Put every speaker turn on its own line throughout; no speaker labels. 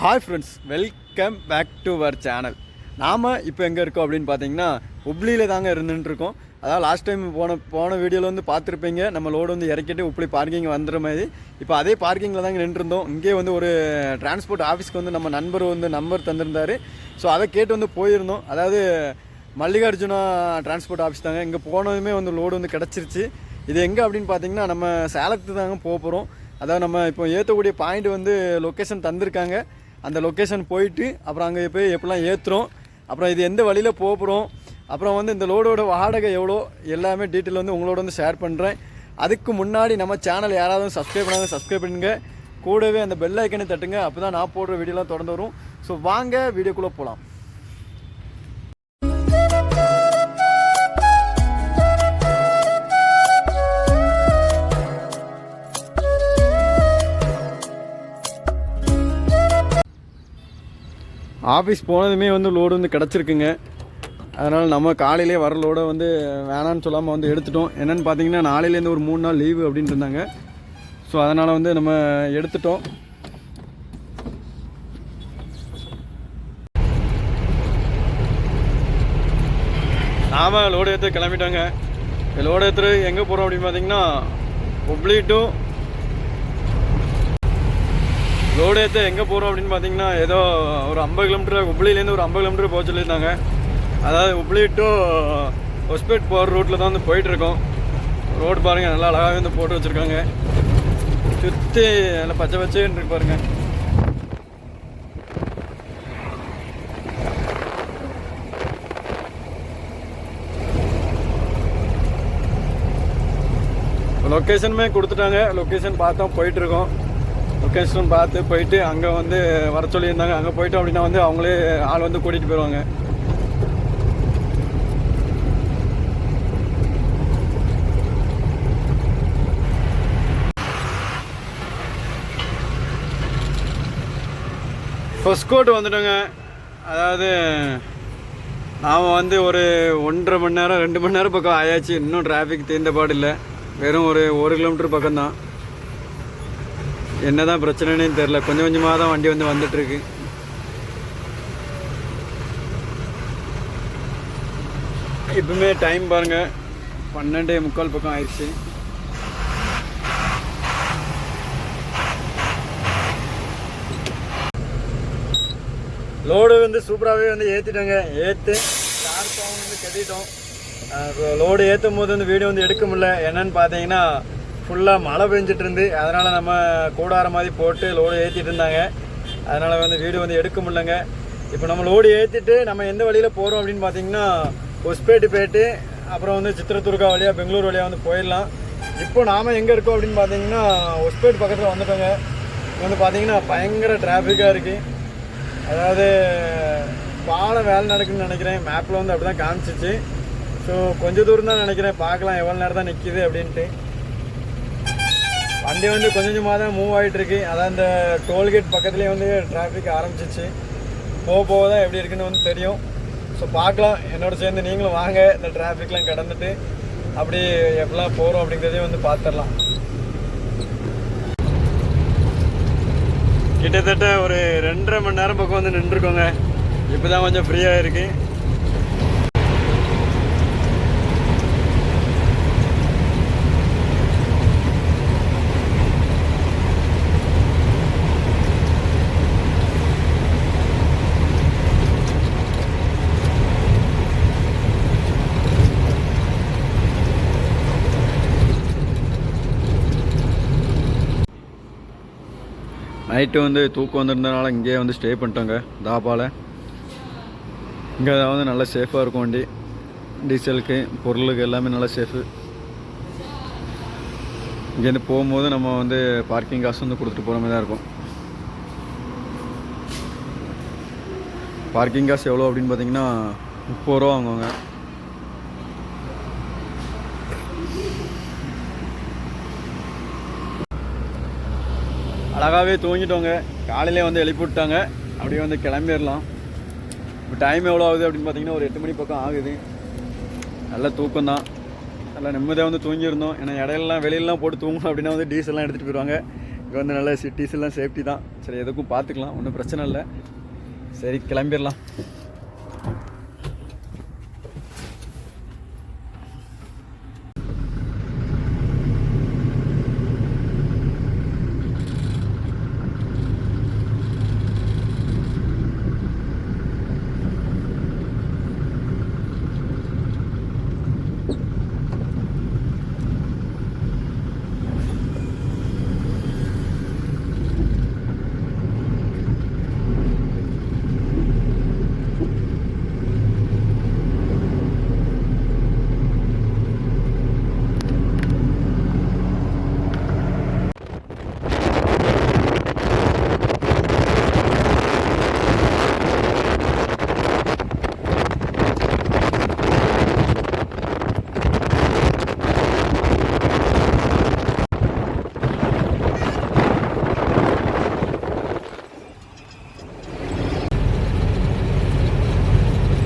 Hi friends, welcome back to our channel. நாம் இப்போ எங்கே இருக்கோம் அப்படின்னு பார்த்தீங்கன்னா உப்ளியில் தாங்க இருந்துட்டுருக்கோம். அதாவது லாஸ்ட் டைம் போன வீடியோவில் வந்து பார்த்துருப்பீங்க, நம்ம லோடு வந்து இறக்கிட்டு உப்ளி பார்க்கிங் வந்துடுற மாதிரி. இப்போ அதே பார்க்கிங்கில் தாங்க நின்றுருந்தோம். இங்கே வந்து ஒரு டிரான்ஸ்போர்ட் ஆஃபீஸ்க்கு வந்து நம்ம நம்பர் தந்திருந்தார். ஸோ அதை கேட்டு வந்து போயிருந்தோம். அதாவது மல்லிகார்ஜுனா டிரான்ஸ்போர்ட் ஆஃபீஸ் தாங்க. இங்கே போனதுமே வந்து லோடு வந்து கிடச்சிருச்சு. இது எங்கே அப்படின்னு பார்த்தீங்கன்னா நம்ம சேலத்துக்கு தாங்க போக போகிறோம். அதாவது நம்ம இப்போ ஏற்றக்கூடிய பாயிண்ட் வந்து லொக்கேஷன் தந்திருக்காங்க. அந்த லொக்கேஷன் போயிட்டு அப்புறம் அங்கே போய் எப்படிலாம் ஏற்றுறோம், அப்புறம் இது எந்த வழியில் போகிறோம், அப்புறம் வந்து இந்த லோடோட வாடகை எவ்வளோ, எல்லாமே டீட்டெயில் வந்து உங்களோட வந்து ஷேர் பண்ணுறேன். அதுக்கு முன்னாடி நம்ம சேனல் யாராவது சப்ஸ்கிரைப் பண்ணாங்க சப்ஸ்கிரைப் பண்ணுங்க, கூடவே அந்த பெல் ஐக்கனை தட்டுங்க. அப்போ தான் நான் போடுற வீடியோலாம் தொடர்ந்து வரும். ஸோ வாங்க வீடியோக்குள்ளே போகலாம். ஆஃபீஸ் போனதுமே வந்து லோடு வந்து கிடச்சிருக்குங்க. அதனால் நம்ம காலையிலே வர லோடை வந்து வேணான்னு சொல்லாமல் வந்து எடுத்துட்டோம். என்னென்னு பார்த்தீங்கன்னா நாளையிலேருந்து ஒரு 3 நாள் லீவு அப்படின்ட்டு இருந்தாங்க. ஸோ அதனால் வந்து நம்ம எடுத்துட்டோம். நாம் லோடு ஏற்ற கிளம்பிட்டோங்க. லோடு ஏற்று எங்கே போகிறோம் அப்படின்னு பார்த்தீங்கன்னா உப்ளி டு லோடு ஏற்ற எங்கே போகிறோம் அப்படின்னு பார்த்தீங்கன்னா ஏதோ ஒரு 50 கிலோமீட்டர், உப்ளிலேருந்து ஒரு 50 கிலோமீட்டர் போக சொல்லியிருந்தாங்க. அதாவது உப்ளி டு ஹொஸ்பேட் போகிற ரூட்டில் தான் வந்து போயிட்டுருக்கோம். ரோடு பாருங்கள், நல்லா அழகாகவே வந்து போட்டு வச்சுருக்காங்க. சுற்றி நல்லா பச்சை பச்சைன்னு இருக்கு பாருங்கள். லொக்கேஷனுமே கொடுத்துட்டாங்க. லொக்கேஷன் பார்த்தோம், போயிட்டுருக்கோம். லொக்கேஷன் பார்த்து போயிட்டு அங்கே வந்து வர சொல்லியிருந்தாங்க. அங்கே போயிட்டோம் அப்படின்னா வந்து அவங்களே ஆள் வந்து கூட்டிகிட்டு போயிடுவாங்க. ஃபஸ்ட் வந்துட்டோங்க. அதாவது நாம் வந்து ஒரு 1.5 மணி நேரம் 2 மணி நேரம் பக்கம் ஆயாச்சு. இன்னும் டிராஃபிக் தீர்ந்த பாடு இல்லை. வெறும் ஒரு 1 கிலோமீட்டர் பக்கம்தான். என்னதான் பிரச்சனைன்னு தெரில. கொஞ்சம் கொஞ்சமாக தான் வண்டி வந்து வந்துட்டுருக்கு. இப்பவுமே டைம் பாருங்கள், 12:45 பக்கம் ஆயிடுச்சு. லோடு வந்து சூப்பராகவே வந்து ஏற்றிட்டோங்க. ஏற்று ஷார்ப்பாகவும் வந்து கட்டிட்டோம். லோடு ஏற்றும் போது வந்து வீடியோ வந்து எடுக்க முடியல. என்னன்னு பார்த்தீங்கன்னா ஃபுல்லாக மழை பெஞ்சிட்டு இருந்து, அதனால் நம்ம கூடார மாதிரி போட்டு லோடு ஏற்றிட்டு இருந்தாங்க. அதனால் வந்து வீடியோ வந்து எடுக்க முடியலங்க. இப்போ நம்ம லோடு ஏற்றிட்டு நம்ம எந்த வழியில் போகிறோம் அப்படின்னு பார்த்தீங்கன்னா ஹொஸ்பேட்டு போயிட்டு அப்புறம் வந்து சித்திரதுர்கா வழியாக பெங்களூர் வழியாக வந்து போயிடலாம். இப்போ நாம் எங்கே இருக்கோம் அப்படின்னு பார்த்தீங்கன்னா ஹொஸ்பேட் பக்கத்தில் வந்துட்டோங்க. வந்து பார்த்தீங்கன்னா பயங்கர டிராஃபிக்காக இருக்குது. அதாவது பாலம் வேலை நடக்குதுன்னு நினைக்கிறேன். மேப்பில் வந்து அப்படி தான் காமிச்சிச்சு. ஸோ கொஞ்சம் தூரம் தான் நினைக்கிறேன். பார்க்கலாம் எவ்வளோ நேரம் தான் நிற்கிது அப்படின்ட்டு. வண்டி வந்து கொஞ்சம் கொஞ்சமாக தான் மூவ் ஆகிட்டுருக்கு. அதான் இந்த டோல்கேட் பக்கத்துலேயே வந்து டிராஃபிக் ஆரம்பிச்சிச்சு. போக தான் எப்படி இருக்குன்னு வந்து தெரியும். ஸோ பார்க்கலாம். என்னோட சேர்ந்து நீங்களும் வாங்க, இந்த டிராஃபிக்லாம் கடந்துட்டு அப்படி எப்படிலாம் போகிறோம் அப்படிங்கிறதையும் வந்து பார்த்துடலாம். கிட்டத்தட்ட ஒரு 2.5 மணி நேரம் பக்கம் வந்து நின்றுருக்கோங்க. இப்போ தான் கொஞ்சம் ஃப்ரீயாக இருக்குது. நைட்டு வந்து தூக்கம் வந்திருந்தனால இங்கேயே வந்து ஸ்டே பண்ணிட்டோங்க தாபாவில். இங்கே தான் வந்து நல்லா சேஃபாக இருக்கும். வண்டி டீசலுக்கு பொருளுக்கு எல்லாமே நல்லா சேஃபு. இங்கேருந்து போகும்போது நம்ம வந்து பார்க்கிங் காசு வந்து கொடுத்துட்டு போகிற மாதிரி தான் இருக்கும். பார்க்கிங் காசு எவ்வளோ அப்படின்னு பார்த்தீங்கன்னா 30 ரூபா வாங்குவாங்க. அழகாகவே தூங்கிட்டோங்க. காலையிலே வந்து எழுப்பி விட்டாங்க. அப்படியே வந்து கிளம்பிடலாம். இப்போ டைம் எவ்வளோ ஆகுது அப்படின்னு பார்த்தீங்கன்னா ஒரு 8 மணி பக்கம் ஆகுது. நல்ல தூக்கம் தான். நல்லா நிம்மதியாக வந்து தூங்கியிருந்தோம். ஏன்னா இடையிலலாம் வெளியிலலாம் போட்டு தூங்கணும் அப்படின்னா வந்து டீசல்லாம் எடுத்துகிட்டு போயிடுவாங்க. இங்கே வந்து நல்ல சிட்டிஸ் எல்லாம் சேஃப்டி தான். சரி எதுக்கும் பார்த்துக்கலாம், ஒன்றும் பிரச்சனை இல்லை. சரி கிளம்பிடலாம்.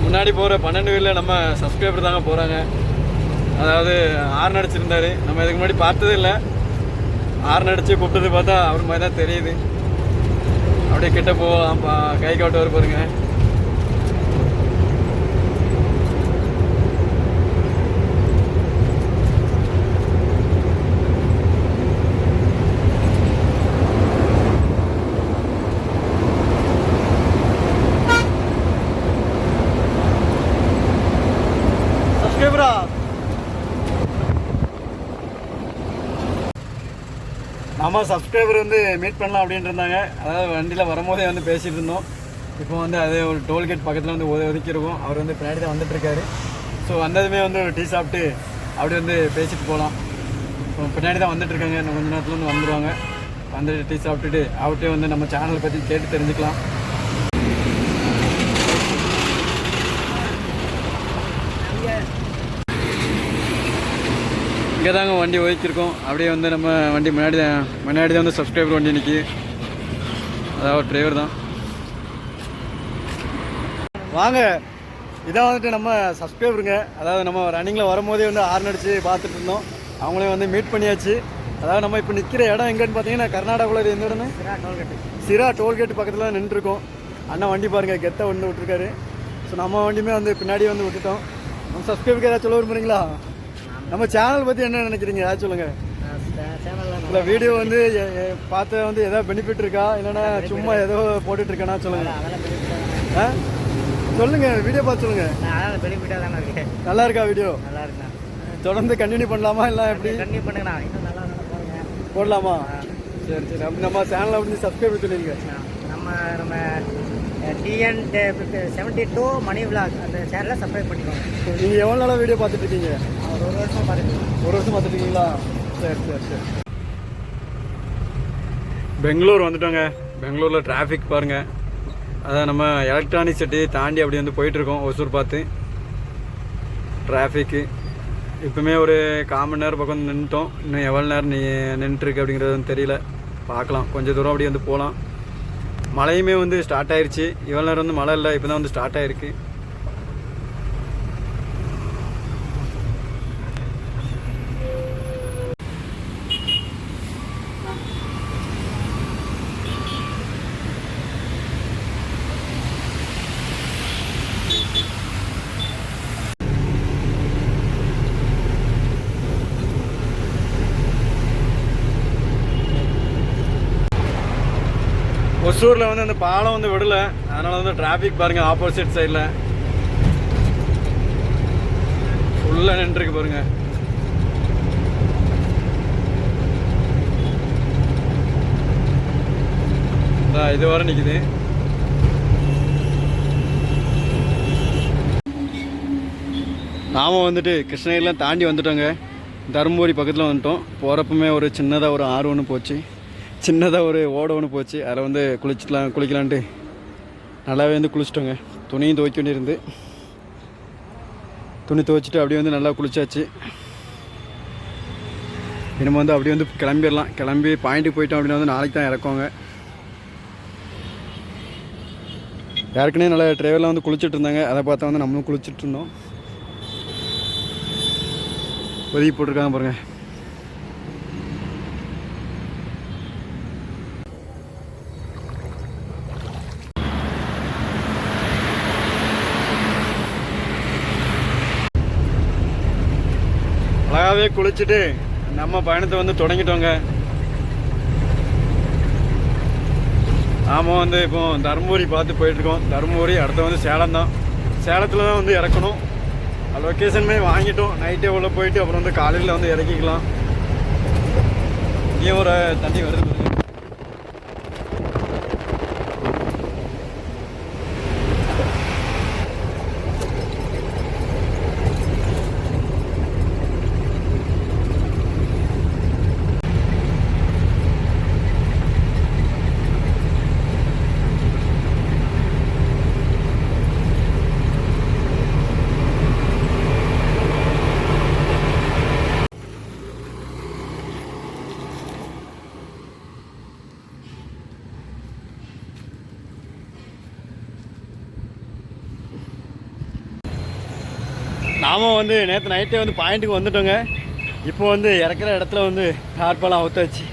முன்னாடி போகிற 12 வீலில் நம்ம சப்ஸ்கிரைபர் தாங்க போகிறாங்க. அதாவது ஹார்ன் அடிச்சிருந்தார், நம்ம இதுக்கு முன்னாடி பார்த்ததே இல்லை. ஹார்ன் அடித்து கூப்பிட்டது பார்த்தா அவர் மாதிரி தான் தெரியுது. அப்படியே கிட்ட போகலாம், கை காட்டு வர பாருங்க. நம்ம சப்ஸ்கிரைபர் வந்து மீட் பண்ணலாம் அப்படின்ட்டு இருந்தாங்க. அதாவது வண்டியில் வரும்போதே வந்து பேசிகிட்டு இருந்தோம். இப்போ வந்து அது ஒரு டோல்கேட் பக்கத்தில் வந்து ஒதுக்கிருக்கோம். அவர் வந்து பின்னாடி தான் வந்துட்டுருக்காரு. ஸோ வந்ததுமே வந்து ஒரு டீ சாப்பிட்டு அப்படி வந்து பேசிட்டு போகலாம். இப்போ பின்னாடி தான் வந்துட்டுருக்காங்க, இன்னும் கொஞ்சம் நேரத்தில் வந்து வந்துடுவாங்க. வந்துட்டு டீ சாப்பிட்டுட்டு அவர்கிட்டே வந்து நம்ம சேனலை பற்றி கேட்டு தெரிஞ்சுக்கலாம். இங்கே தாங்க வண்டி ஒதுக்கியிருக்கோம். அப்படியே வந்து நம்ம வண்டி முன்னாடி தான் வந்து சப்ஸ்கிரைபர் வண்டி நிற்கி. அதாவது ஒரு டிரைவர் தான். வாங்க, இதான் வந்துட்டு நம்ம சப்ஸ்கிரைபருங்க. அதாவது நம்ம ரன்னிங்கில் வரும்போதே வந்து ஹார்ன் அடித்து பார்த்துட்டு இருந்தோம். அவங்களையும் வந்து மீட் பண்ணியாச்சு. அதாவது நம்ம இப்போ நிற்கிற இடம் எங்கன்னு பார்த்தீங்கன்னா கர்நாடகாவில் எந்த இடம்னு சிரா டோல்கேட் பக்கத்தில் தான் நின்றுருக்கோம். அண்ணன் வண்டி பாருங்கள், கெத்தை வந்து விட்டுருக்காரு. ஸோ நம்ம வண்டியுமே வந்து பின்னாடி வந்து விட்டுட்டோம். நம்ம சப்ஸ்கிரைபருக்கு ஏதாவது சொல்ல விரும்புறீங்களா? நம்ம சேனல் பற்றி என்ன நினைக்கிறீங்க, ஏதாவது சொல்லுங்கள். இல்லை வீடியோ வந்து பார்த்து வந்து எதாவது பெனிஃபிட் இருக்கா, இல்லைன்னா சும்மா ஏதோ போட்டுட்ருக்கேன்னா சொல்லுங்கள். ஆ சொல்லுங்கள், வீடியோ பார்த்து சொல்லுங்கள். நல்லா இருக்கா வீடியோ? நல்லா இருக்கா? தொடர்ந்து கண்டினியூ பண்ணலாமா இல்லை எப்படி கண்டினியூ பண்ணுங்கண்ணா? இன்னும் நல்லா போடலாமா? சரி சரி. அப்படி நம்ம சேனலை அப்படி சப்ஸ்கிரைப் சொல்லிடுங்க. நம்ம டிஎன் 72 மணி விலாக் அந்த சேனலை சப்ஸ்கிரைப் பண்ணிக்கோங்க. நீங்கள் எவ்வளோ நாளாக வீடியோ பார்த்துட்ருக்கீங்க? ஒரு வருஷம் பார்த்துட்ருக்கீங்களா? சரி சரி சரி. பெங்களூர் வந்துட்டோங்க. பெங்களூரில் டிராஃபிக் பாருங்கள். அதான் நம்ம எலக்ட்ரானிக் சிட்டி தாண்டி அப்படி வந்து போயிட்டுருக்கோம். ஒசூர் பார்த்து டிராஃபிக்கு. இப்போமே ஒரு 1/4 மணி நேரம் பக்கம் நின்றுட்டோம். இன்னும் எவ்வளோ நேரம் நின்றுருக்கு அப்படிங்கிறது தெரியல. பார்க்கலாம், கொஞ்சம் தூரம் அப்படி வந்து போகலாம். மழையுமே வந்து ஸ்டார்ட் ஆயிடுச்சு. இவ்வளோ நேரம் வந்து மழை இல்லை, இப்போ தான் வந்து ஸ்டார்ட் ஆயிருக்கு. ஒசூரில் வந்து அந்த பாலம் வந்து விடலை, அதனால் வந்து டிராஃபிக் பாருங்கள். ஆப்போசிட் சைடில் ஃபுல்லாக நின்றுருக்கு பாருங்கள். இது வரை நிற்குது. நாம் வந்துட்டு கிருஷ்ணகிரிலாம் தாண்டி வந்துட்டோங்க. தருமபுரி பக்கத்தில் வந்துட்டோம். போகிறப்பமே ஒரு சின்னதாக ஒரு ஆறு ஒன்று போச்சு, சின்னதாக ஒரு ஓட ஒன்று போச்சு. அதில் வந்து குளிக்கலான்ட்டு நல்லாவே வந்து குளிச்சிட்டோங்க. துணியும் துவைக்க வேண்டியிருந்து துணி துவைச்சிட்டு அப்படியே வந்து நல்லா குளிச்சாச்சு. இனிமே வந்து அப்படியே வந்து கிளம்பிடலாம். கிளம்பி பாயிண்ட்டுக்கு போயிட்டோம் அப்படின்னா வந்து நாளைக்கு தான் இறக்குவாங்க. யாருக்குனே நல்லா டிரைவர்லாம் வந்து குளிச்சுட்டு இருந்தாங்க. அதை பார்த்தா வந்து நம்மளும் குளிச்சுட்டு இருந்தோம். ஒதுக்கி போட்டிருக்காங்க பாருங்கள். சூப்பராகவே குளிச்சுட்டு நம்ம பயணத்தை வந்து தொடங்கிட்டோங்க. நாம வந்து இப்போ தருமபுரி பார்த்து போயிட்டுருக்கோம். தருமபுரி அடுத்த வந்து சேலம் தான். சேலத்தில் தான் வந்து இறக்கணும். லொக்கேஷனுமே வாங்கிட்டோம். நைட்டே உள்ளே போயிட்டு அப்புறம் வந்து காலையில் வந்து இறக்கிக்கலாம். இங்கே ஒரு தண்ணி வருது. நாம வந்து நேற்று நைட்டே வந்து பாயிண்ட்டுக்கு வந்துட்டோங்க. இப்போ வந்து இறக்குற இடத்துல வந்து தார்ப்பாலாம் அவுத்தாச்சு.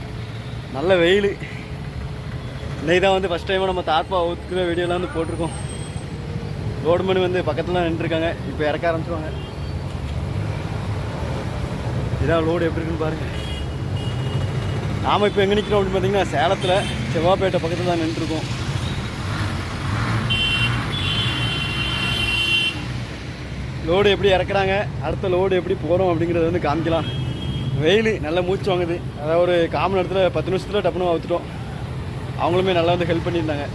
நல்ல வெயில். இன்றைக்கி தான் வந்து ஃபஸ்ட் டைமாக நம்ம தார்ப்பா அவுத்துக்கிற வீடியோலாம் வந்து போட்டிருக்கோம். லோடு மணி வந்து பக்கத்தில் நின்றுருக்காங்க. இப்போ இறக்க ஆரம்பிச்சுவாங்க. இதான் லோடு எப்படி இருக்குன்னு பாருங்கள். நாம் இப்போ எங்கே நிற்கிறோம் அப்படின்னு பார்த்தீங்கன்னா சேலத்தில் செவ்வாப்பேட்டை பக்கத்தில் தான் நின்றுருக்கோம். லோடு எப்படி இறக்குறாங்க, அடுத்த லோடு எப்படி போகிறோம் அப்படிங்கிறத வந்து காமிக்கலாம். வெயில் நல்லா மூச்சு வாங்குது. அதாவது ஒரு காமன் இடத்துல 10 நிமிஷத்தில் டப்புனு அவுத்துட்டோம். அவங்களுமே நல்லா வந்து ஹெல்ப் பண்ணியிருந்தாங்க.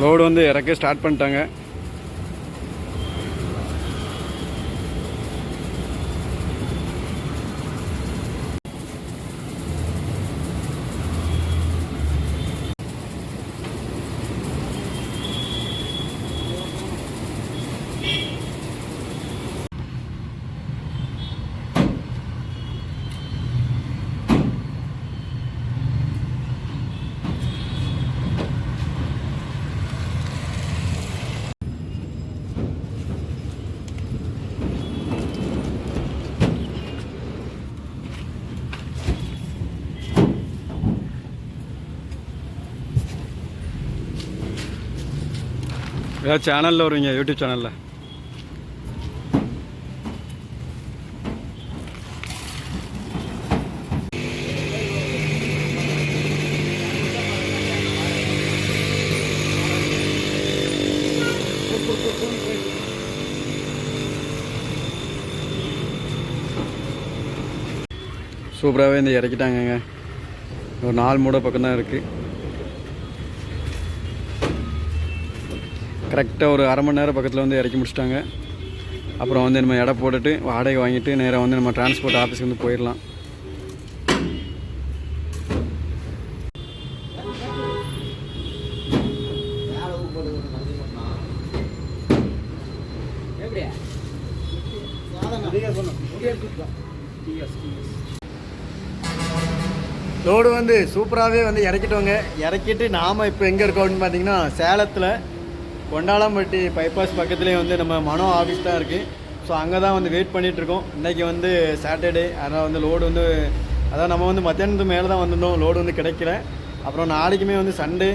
லோடு வந்து இறக்க ஸ்டார்ட் பண்ணிட்டாங்க. ஏதாவது சேனலில் வருவீங்க, யூடியூப் சேனலில். சூப்பராகவே இந்த இறக்கிட்டாங்கங்க. ஒரு 4 மூட பக்கம் தான் இருக்குது. கரெக்டாக ஒரு 1/2 மணி நேரம் பக்கத்தில் வந்து இறக்கி முடிச்சிட்டாங்க. அப்புறம் வந்து நம்ம எடை போட்டுட்டு வாடகை வாங்கிட்டு நேராக வந்து நம்ம டிரான்ஸ்போர்ட் ஆஃபீஸ்க்கு வந்து போயிடலாம். லோடு வந்து சூப்பராகவே வந்து இறக்கிட்டோங்க. இறக்கிட்டு நாம் இப்போ எங்கே இருக்கோம் அப்படின்னு பார்த்தீங்கன்னா சேலத்தில் கொண்டாளம்பட்டி பைபாஸ் பக்கத்துலேயே வந்து நம்ம மனோ ஆஃபீஸ் தான் இருக்குது. ஸோ அங்கே தான் வந்து வெயிட் பண்ணிகிட்ருக்கோம். இன்றைக்கி வந்து சாட்டர்டே, அதனால் வந்து லோடு வந்து அதான் நம்ம வந்து மத்தியானத்துக்கு மேலே தான் வந்துட்டோம். லோடு வந்து கிடைக்கல. அப்புறம் நாளைக்குமே வந்து சண்டே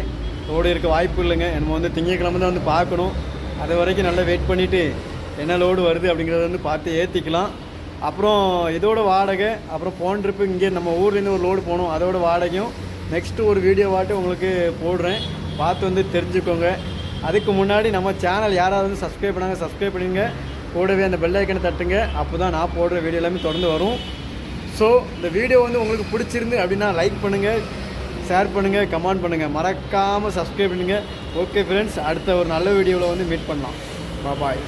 லோடு இருக்க வாய்ப்பு இல்லைங்க. நம்ம வந்து திங்கட்கிழமை தான் வந்து பார்க்கணும். அது வரைக்கும் நல்லா வெயிட் பண்ணிவிட்டு என்ன லோடு வருது அப்படிங்கிறத வந்து பார்த்து ஏற்றிக்கலாம். அப்புறம் இதோட வாடகை, அப்புறம் போன ட்ரிப்பு இங்கே நம்ம ஊர்லேருந்து ஒரு லோடு போகணும், அதோட வாடகையும் நெக்ஸ்ட்டு ஒரு வீடியோ வாட்டு உங்களுக்கு போடுறேன், பார்த்து வந்து தெரிஞ்சுக்கோங்க. அதுக்கு முன்னாடி நம்ம சேனல் யாராவது வந்து சப்ஸ்கிரைப் பண்ணாங்க, சப்ஸ்கிரைப் பண்ணுங்க. கூடவே அந்த பெல் ஐக்கனை தட்டுங்க. அப்போ தான் நான் போடுற வீடியோ எல்லாமே தொடர்ந்து வரும். ஸோ இந்த வீடியோ வந்து உங்களுக்கு பிடிச்சிருந்து அப்படின்னா லைக் பண்ணுங்கள், ஷேர் பண்ணுங்கள், கமெண்ட் பண்ணுங்கள், மறக்காமல் சப்ஸ்கிரைப் பண்ணுங்கள். ஓகே ஃப்ரெண்ட்ஸ், அடுத்த ஒரு நல்ல வீடியோவில் வந்து மீட் பண்ணலாம். பாய்.